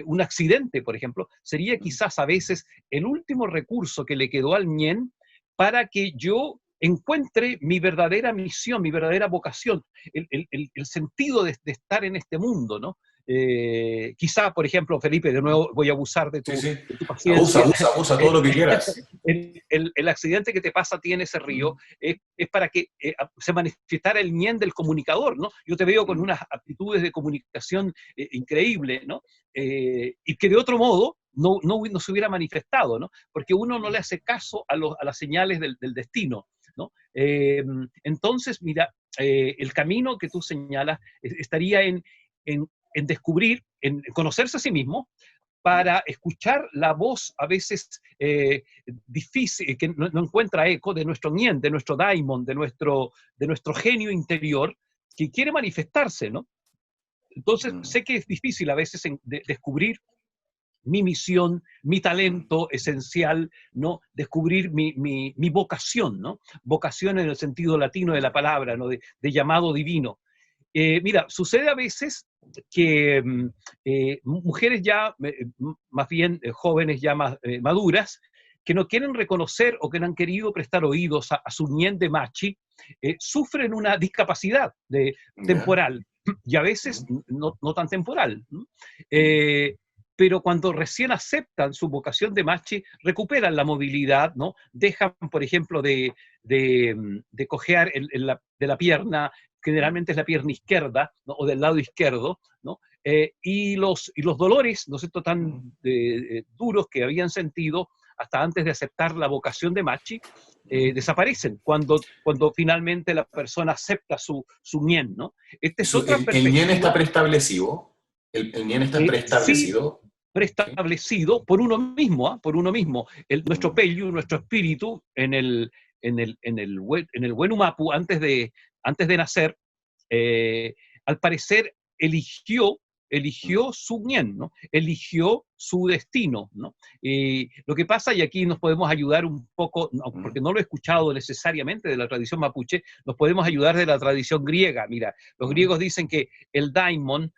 un accidente, por ejemplo, sería mm, quizás a veces el último recurso que le quedó al ñen para que yo encuentre mi verdadera misión, mi verdadera vocación, el sentido de estar en este mundo, ¿no? Quizá, por ejemplo, Felipe, de mm. nuevo voy a abusar Sí, sí. de tu Abusa, paciencia. abusa, abusa todo lo que quieras. El accidente que te pasa a ti en ese río Mm, es para que se manifestara el ñen del comunicador, ¿no? Yo te veo con mm, unas aptitudes de comunicación increíbles, ¿no? Y que de otro modo no se hubiera manifestado, ¿no? Porque uno no le hace caso a las señales del destino, ¿no? Entonces, mira, el camino que tú señalas estaría en descubrir, en conocerse a sí mismo, mm, para escuchar la voz a veces difícil, que no encuentra eco de nuestro Nien, de nuestro daimon, de nuestro genio interior, que quiere manifestarse, ¿no? Entonces, mm, sé que es difícil a veces descubrir mi misión, mi mm, talento esencial, ¿no? Descubrir mi vocación, ¿no? Vocación en el sentido latino de la palabra, ¿no? De llamado divino. Mira, sucede a veces que mujeres ya, más bien jóvenes ya más maduras, que no quieren reconocer o que no han querido prestar oídos a su ñen de machi, sufren una discapacidad ya, temporal y a veces mm, no tan temporal. ¿No? mm, Eh, pero cuando recién aceptan su vocación de machi, recuperan la movilidad, ¿no? Dejan, por ejemplo, de cojear de la pierna, mm, generalmente es la pierna izquierda, ¿no? O del lado izquierdo, ¿no? Y los dolores, ¿no es cierto?, tan mm, duros que habían sentido hasta antes de aceptar la vocación de Machi, mm. desaparecen cuando finalmente la persona acepta su ñen, ¿no? Esta Y es otra el ñen está perspectiva, preestablecido. El ñen está sí preestablecido. Sí. preestablecido por uno mismo, ¿ah? Por uno mismo. Nuestro Mm, pellu, nuestro espíritu, en el Wenu Mapu, antes de nacer, eh, al parecer eligió mm, su bien, ¿no? Eligió su destino, ¿no? Lo que pasa, y aquí nos podemos ayudar un poco, no, mm, porque no lo he escuchado necesariamente de la tradición mapuche, nos podemos ayudar de la tradición griega. Mira, los mm, griegos dicen que el daimon,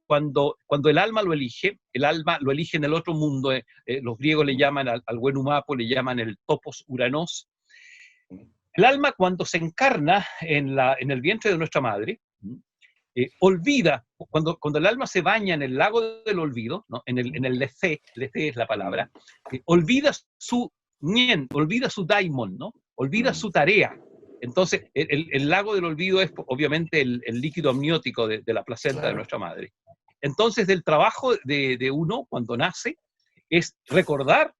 cuando el alma lo elige en el otro mundo, los griegos le mm, llaman al buen humapo, le llaman el topos uranos. mm, El alma, cuando se encarna en el vientre de nuestra madre, olvida, cuando el alma se baña en el lago del olvido, ¿no? en el Lethe es la palabra, olvida su Nien, olvida su daimon, ¿no? Olvida mm, su tarea. Entonces, el lago del olvido es obviamente el líquido amniótico de la placenta de claro. nuestra madre. Entonces, del trabajo de uno cuando nace es recordar,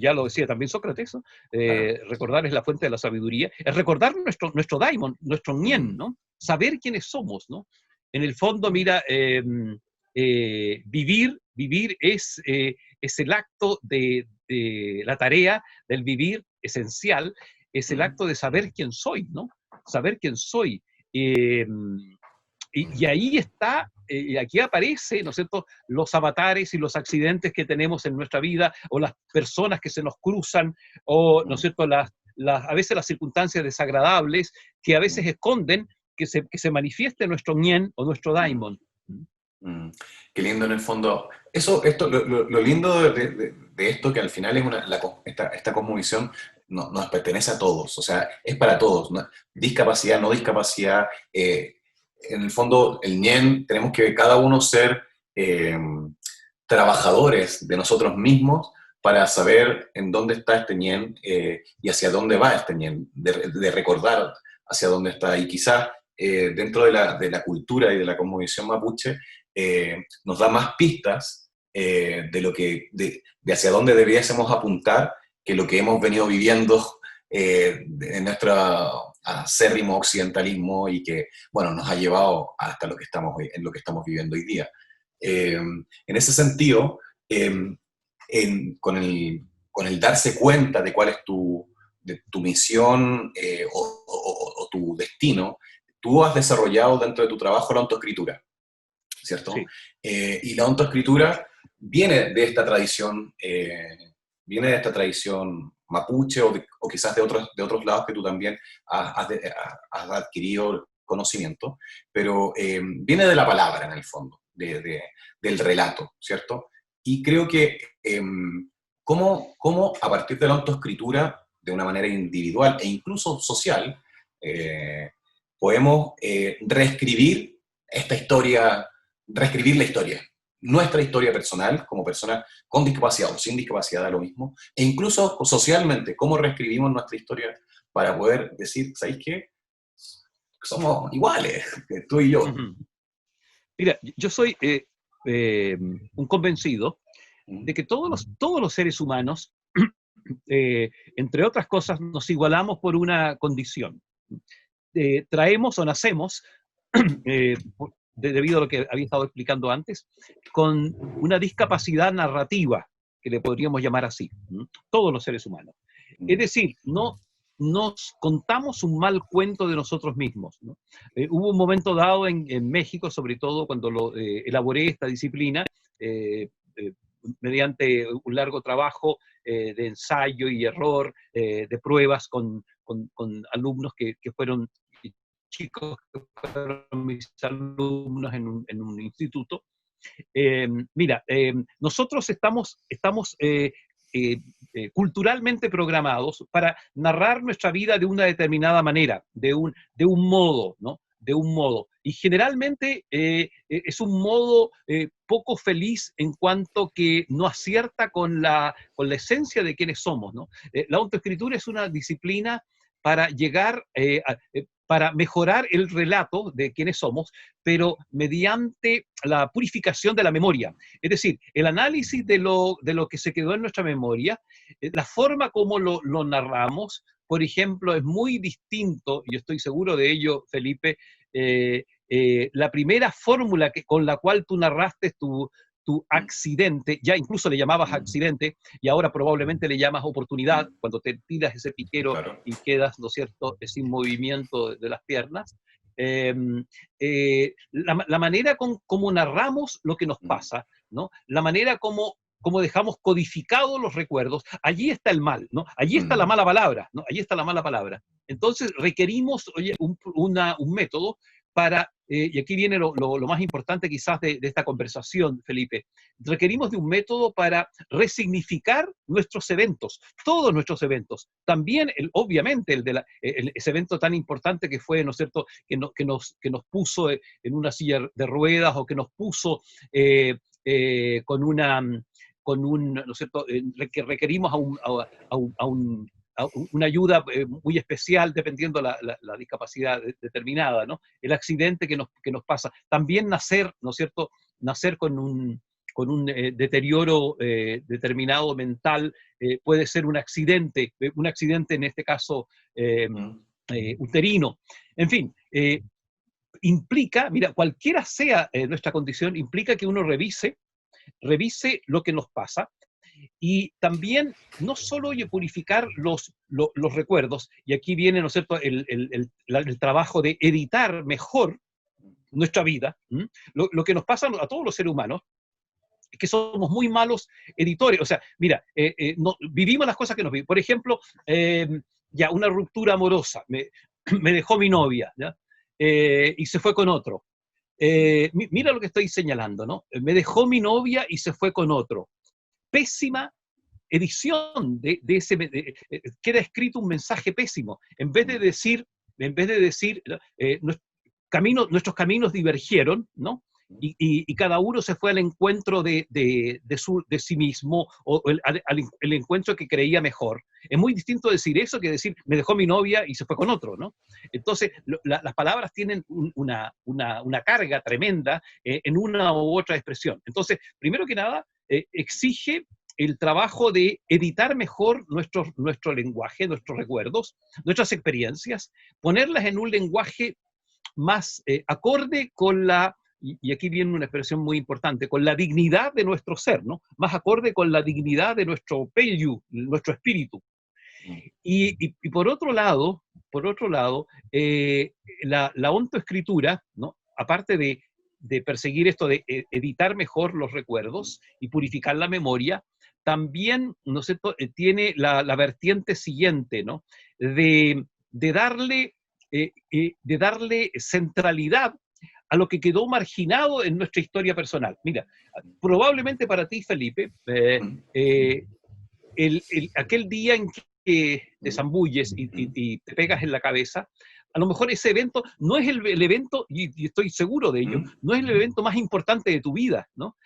ya lo decía también Sócrates, ¿no? Claro. Recordar es la fuente de la sabiduría, es recordar nuestro daimon, nuestro nien, Mm, ¿no? Saber quiénes somos, ¿no? En el fondo, mira, vivir es el acto de la tarea del vivir esencial, es el mm, acto de saber quién soy, ¿no? Saber quién soy. Eh, y mm, ahí está, aquí aparece, ¿no es cierto?, los avatares y los accidentes que tenemos en nuestra vida, o las personas que se nos cruzan, o, ¿no es mm, cierto?, a veces las circunstancias desagradables que a veces mm, esconden que se manifieste nuestro ñen o nuestro mm. daimon. Mm, qué lindo en el fondo. Lo lindo de esto que al final es esta cosmovisión nos pertenece a todos, o sea, es para todos, ¿no? Discapacidad, no discapacidad. En el fondo, el ñen, tenemos que cada uno ser eh, trabajadores de nosotros mismos para saber en dónde está este ñen y hacia dónde va este ñen, de recordar hacia dónde está. Y quizás dentro de la cultura y de la cosmovisión mapuche, nos da más pistas de hacia dónde debiésemos apuntar que lo que hemos venido viviendo en nuestro acérrimo occidentalismo y que, bueno, nos ha llevado hasta en lo que estamos viviendo hoy día. En ese sentido, con el darse cuenta de cuál es de tu misión o tu destino, tú has desarrollado dentro de tu trabajo la autoescritura, ¿cierto? Sí. Y la autoescritura viene de esta tradición, mapuche o quizás de otros lados que tú también has adquirido conocimiento, pero viene de la palabra en el fondo, del relato, ¿cierto? Y creo que cómo a partir de la autoescritura, de una manera individual e incluso social, podemos reescribir esta historia, reescribir la historia, nuestra historia personal como persona con discapacidad o sin discapacidad, da lo mismo, e incluso socialmente, cómo reescribimos nuestra historia para poder decir, ¿sabéis qué? Somos iguales, tú y yo. Ujú. Mira, yo soy un convencido de que todos los seres humanos, entre otras cosas, nos igualamos por una condición. Traemos o nacemos, debido a lo que había estado explicando antes, con una discapacidad narrativa, que le podríamos llamar así, todos los seres humanos. Es decir, no nos contamos un mal cuento de nosotros mismos, ¿no? Hubo un momento dado en México, sobre todo cuando elaboré esta disciplina, mediante un largo trabajo de ensayo y error, de pruebas con alumnos que fueron chicos que fueron mis alumnos en un instituto. Mira, nosotros estamos culturalmente programados para narrar nuestra vida de una determinada manera, de un modo, ¿no? De un modo. Y generalmente es un modo poco feliz en cuanto que no acierta con la esencia de quienes somos, ¿no? La autoescritura es una disciplina para llegar para mejorar el relato de quiénes somos, pero mediante la purificación de la memoria. Es decir, el análisis de lo que se quedó en nuestra memoria, la forma como lo narramos, por ejemplo, es muy distinto, y yo estoy seguro de ello, Felipe, la primera fórmula con la cual tú narraste tu accidente, ya incluso le llamabas accidente, y ahora probablemente le llamas oportunidad, cuando te tiras ese piquero Claro. y quedas, ¿no es cierto?, sin movimiento de las piernas. La manera como narramos lo que nos pasa, ¿no? La manera como dejamos codificados los recuerdos, allí está el mal, ¿no? Allí está la mala palabra, ¿no? Allí está la mala palabra. Entonces requerimos, oye, un método para, y aquí viene lo más importante quizás de esta conversación, Felipe, requerimos de un método para resignificar nuestros eventos, todos nuestros eventos, también, obviamente, ese evento tan importante que fue, ¿no es cierto?, que nos puso en una silla de ruedas o que nos puso con un, ¿no es cierto?, que requerimos una ayuda muy especial dependiendo la discapacidad determinada, ¿no? El accidente que nos pasa. También nacer, ¿no es cierto?, nacer con un deterioro determinado mental puede ser un accidente en este caso uterino. En fin, implica, mira, cualquiera sea nuestra condición, implica que uno revise lo que nos pasa, y también no solo purificar los recuerdos, y aquí viene, ¿no es cierto?, el trabajo de editar mejor nuestra vida. Lo que nos pasa a todos los seres humanos es que somos muy malos editores. O sea, mira, vivimos las cosas que nos vivimos. Por ejemplo, ya una ruptura amorosa, me dejó mi novia, ¿ya? Y se fue con otro. Mira lo que estoy señalando, ¿no? Me dejó mi novia y se fue con otro. Pésima edición de ese, queda escrito un mensaje pésimo. En vez de decir nuestros caminos divergieron, ¿no? y cada uno se fue al encuentro de sí mismo, o el encuentro que creía mejor. Es muy distinto decir eso que decir, me dejó mi novia y se fue con otro, ¿no? Entonces, las palabras tienen una carga tremenda en una u otra expresión. Entonces, primero que nada, exige el trabajo de editar mejor nuestro lenguaje, nuestros recuerdos, nuestras experiencias, ponerlas en un lenguaje más acorde con y aquí viene una expresión muy importante, con la dignidad de nuestro ser, ¿no? Más acorde con la dignidad de nuestro peyu, nuestro espíritu. Y por otro lado la ontoescritura, ¿no? Aparte de perseguir esto de editar mejor los recuerdos y purificar la memoria, también, ¿no es cierto?, tiene la vertiente siguiente, ¿no? De darle centralidad a lo que quedó marginado en nuestra historia personal. Mira, probablemente para ti, Felipe, aquel día en que te zambulles y te pegas en la cabeza, a lo mejor ese evento no es el evento, y estoy seguro de ello, no es el evento más importante de tu vida, ¿no?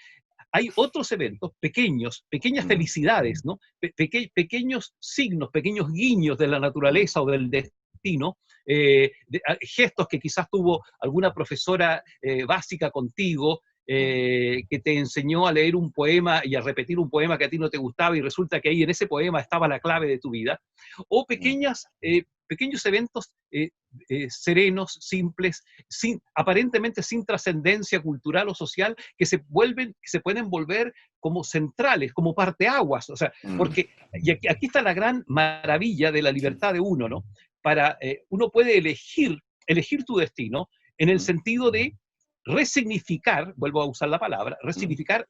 Hay otros eventos pequeñas felicidades, ¿no? Pequeños signos, pequeños guiños de la naturaleza o del destino, gestos que quizás tuvo alguna profesora básica contigo, que te enseñó a leer un poema y a repetir un poema que a ti no te gustaba y resulta que ahí en ese poema estaba la clave de tu vida, o pequeños eventos serenos, simples, aparentemente sin trascendencia cultural o social, que se pueden volver como centrales, como parteaguas, o sea, porque y aquí está la gran maravilla de la libertad de uno, ¿no? Uno puede elegir tu destino en el sentido de resignificar, vuelvo a usar la palabra, resignificar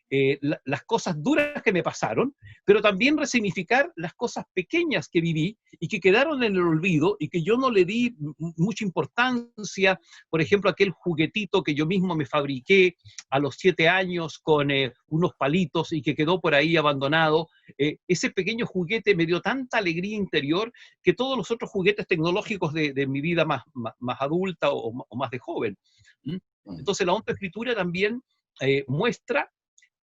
las cosas duras que me pasaron, pero también resignificar las cosas pequeñas que viví y que quedaron en el olvido y que yo no le di mucha importancia. Por ejemplo, aquel juguetito que yo mismo me fabriqué a los 7 años con unos palitos y que quedó por ahí abandonado. Ese pequeño juguete me dio tanta alegría interior que todos los otros juguetes tecnológicos de mi vida más adulta o más de joven. Entonces la ontoescritura también muestra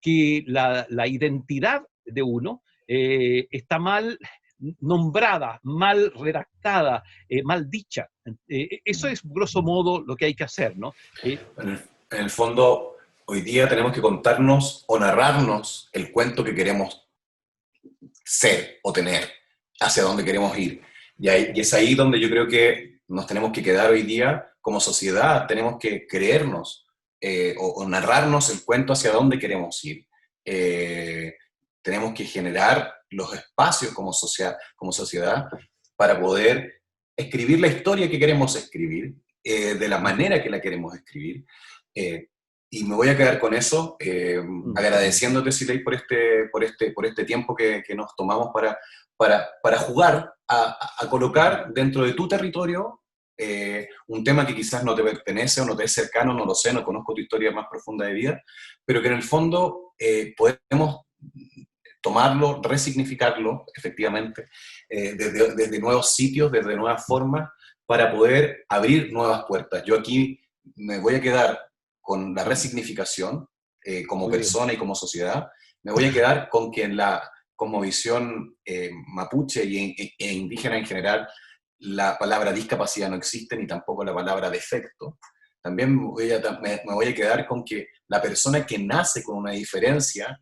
que la identidad de uno está mal nombrada, mal redactada, mal dicha. Eso es, grosso modo, lo que hay que hacer, ¿no? En el fondo, hoy día tenemos que contarnos o narrarnos el cuento que queremos ser o tener, hacia dónde queremos ir. Y es ahí donde yo creo que nos tenemos que quedar hoy día como sociedad, tenemos que creernos o narrarnos el cuento hacia dónde queremos ir. Tenemos que generar los espacios como sociedad para poder escribir la historia que queremos escribir, de la manera que la queremos escribir. Y me voy a quedar con eso, agradeciéndote, Siley, por este tiempo que nos tomamos para jugar a colocar dentro de tu territorio un tema que quizás no te pertenece o no te es cercano, no lo sé, no conozco tu historia más profunda de vida, pero que en el fondo podemos tomarlo, resignificarlo, efectivamente, desde nuevos sitios, desde nuevas formas, para poder abrir nuevas puertas. Yo aquí me voy a quedar con la resignificación como persona y como sociedad. Me voy a quedar con que en la cosmovisión mapuche e indígena en general, la palabra discapacidad no existe, ni tampoco la palabra defecto. También me voy a quedar con que la persona que nace con una diferencia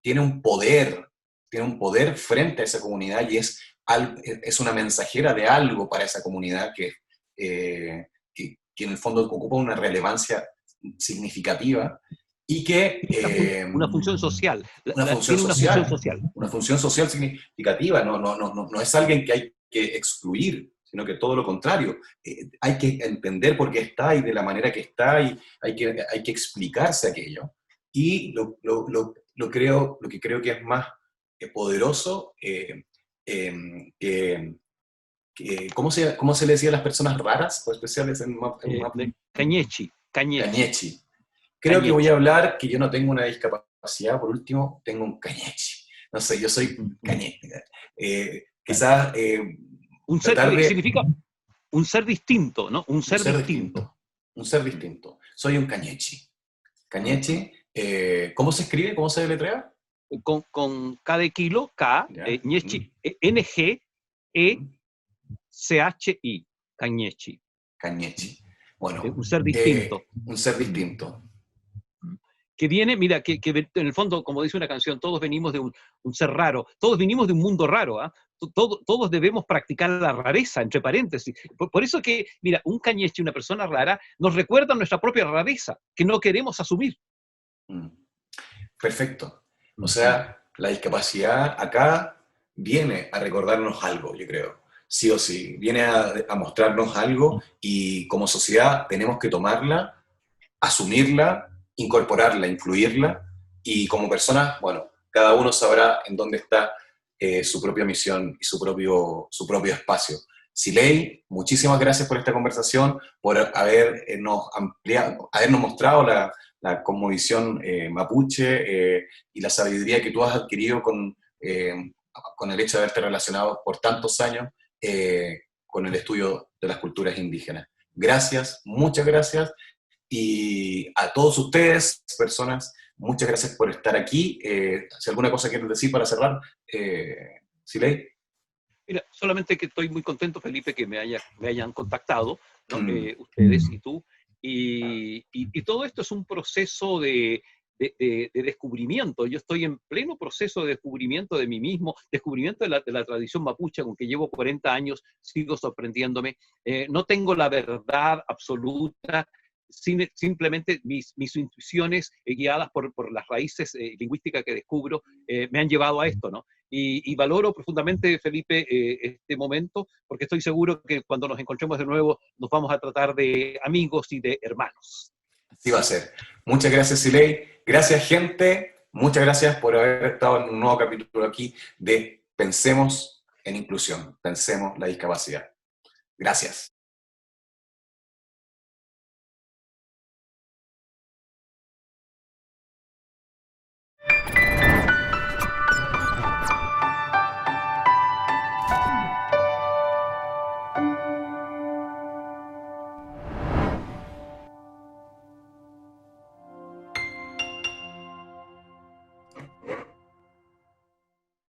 tiene un poder frente a esa comunidad y es una mensajera de algo para esa comunidad que en el fondo ocupa una relevancia significativa y que... una función social. Una función social significativa, no es alguien que hay que excluir, sino que todo lo contrario. Hay que entender por qué está y de la manera que está y hay que explicarse aquello. Y lo que creo que es más poderoso, ¿cómo se le decía a las personas raras o especiales en Cañechi. Creo que voy a hablar que yo no tengo una discapacidad, por último, tengo un cañechi. No sé, yo soy cañechi. Quizás... significa un ser distinto, ¿no? Un ser distinto. Un ser distinto. soy un cañechi. Cañechi, ¿cómo se escribe? ¿Cómo se deletrea? Con K de kilo, K, ¿Ya? Ñechi, N-G-E-C-H-I, Cañechi, Cañechi. Bueno, un ser distinto. un ser distinto. Que viene, mira, que en el fondo, como dice una canción, todos venimos de un ser raro, todos venimos de un mundo raro, ¿ah? Todos debemos practicar la rareza, entre paréntesis. Por eso que, mira, un cañeche, una persona rara, nos recuerda nuestra propia rareza, que no queremos asumir. Mm. Perfecto. O sea, la discapacidad acá viene a recordarnos algo, yo creo. Sí o sí, viene a mostrarnos algo y como sociedad tenemos que tomarla, asumirla, incorporarla, incluirla y como personas, bueno, cada uno sabrá en dónde está su propia misión y su propio espacio. Siley, muchísimas gracias por esta conversación, por habernos ampliado, habernos mostrado la cosmovisión mapuche y la sabiduría que tú has adquirido con el hecho de haberte relacionado por tantos años con el estudio de las culturas indígenas. Gracias, muchas gracias. Y a todos ustedes, personas, muchas gracias por estar aquí. Si alguna cosa quieren decir para cerrar, Siley. Mira, solamente que estoy muy contento, Felipe, que me hayan contactado, ¿no? Mm, Ustedes y tú. Y todo esto es un proceso de descubrimiento. Yo estoy en pleno proceso de descubrimiento de mí mismo, descubrimiento de la tradición mapuche, con que llevo 40 años, sigo sorprendiéndome. No tengo la verdad absoluta, simplemente mis intuiciones guiadas por las raíces lingüísticas que descubro me han llevado a esto, ¿no? Y valoro profundamente, Felipe, este momento, porque estoy seguro que cuando nos encontremos de nuevo nos vamos a tratar de amigos y de hermanos. así va a ser. Muchas gracias, Siley. Gracias, gente. Muchas gracias por haber estado en un nuevo capítulo aquí de Pensemos en Inclusión, Pensemos la Discapacidad. Gracias.